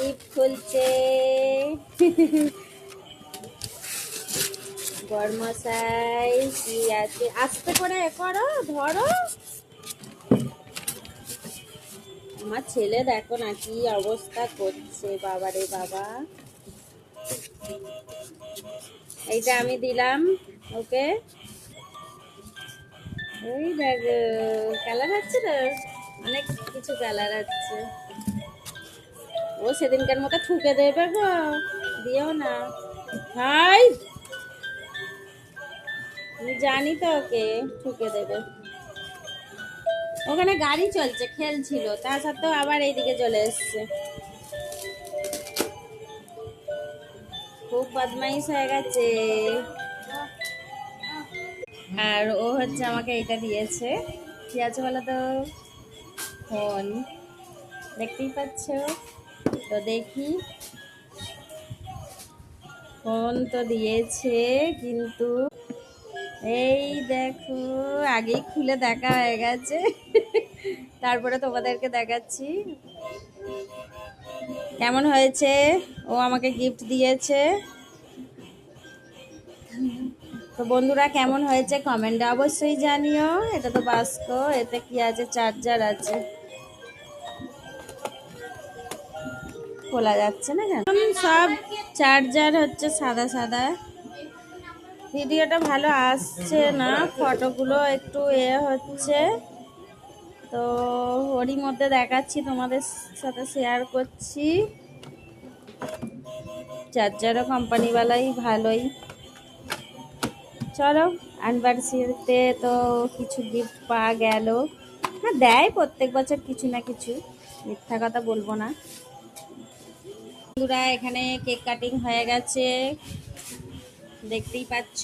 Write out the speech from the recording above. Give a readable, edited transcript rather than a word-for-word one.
Gift খুলছে বড়মশাই। কি আছে, আস্তে করে করো, ধরো। আমার ছেলে দেখো না কি অবস্থা করছে, বাবারে বাবা। এইটা আমি দিলাম ওকে। ওই দেখ, কালার হচ্ছে না, অনেক কিছু কালার আছে। ও সেদিনকার মতো ঠুকে দেবে গো, দিও না। হাই, আমি জানি তো ওকে ঠুকে দেবে। ওখানে গাড়ি চলছে, খেলছিল, তা সত্ত্বেও আবার এইদিকে চলে এসছে। খুব বদমাইশ হয়ে গেছে। আর ও হচ্ছে আমাকে এটা দিয়েছে। কি আছে বলো তো? ফোন, দেখতেই পাচ্ছ তো, দেখি। ফোন তো দিয়েছে, কিন্তু এই দেখো আগেই খুলে দেখা হয়ে গেছে। তারপরে তোমাদেরকে দেখাচ্ছি কেমন হয়েছে। ও আমাকে গিফট দিয়েছে। তো বন্ধুরা, কেমন হয়েছে কমেন্টে অবশ্যই জানিও। এটা তো বাস্ক, এতে কি আছে, চার্জার আছে। খোলা যাচ্ছে না কেন? সব চার্জার হচ্ছে সাদা সাদা। ভিডিওটা ভালো আসছে না, ফটোগুলো একটু হচ্ছে। তো ওরই মধ্যে দেখাচ্ছি, তোমাদের সাথে শেয়ার করছি। চার্জারও কোম্পানিওয়ালাই ভালোই। চলো, অ্যানিভার্সারিতে তো কিছু গিফট পাওয়া গেল। হ্যাঁ, দেয় প্রত্যেক বছর কিছু না কিছু, মিথ্যা কথা বলবো না। বন্ধুরা, এখানে কেক কাটিং হয়ে গেছে, দেখতেই পাচ্ছ।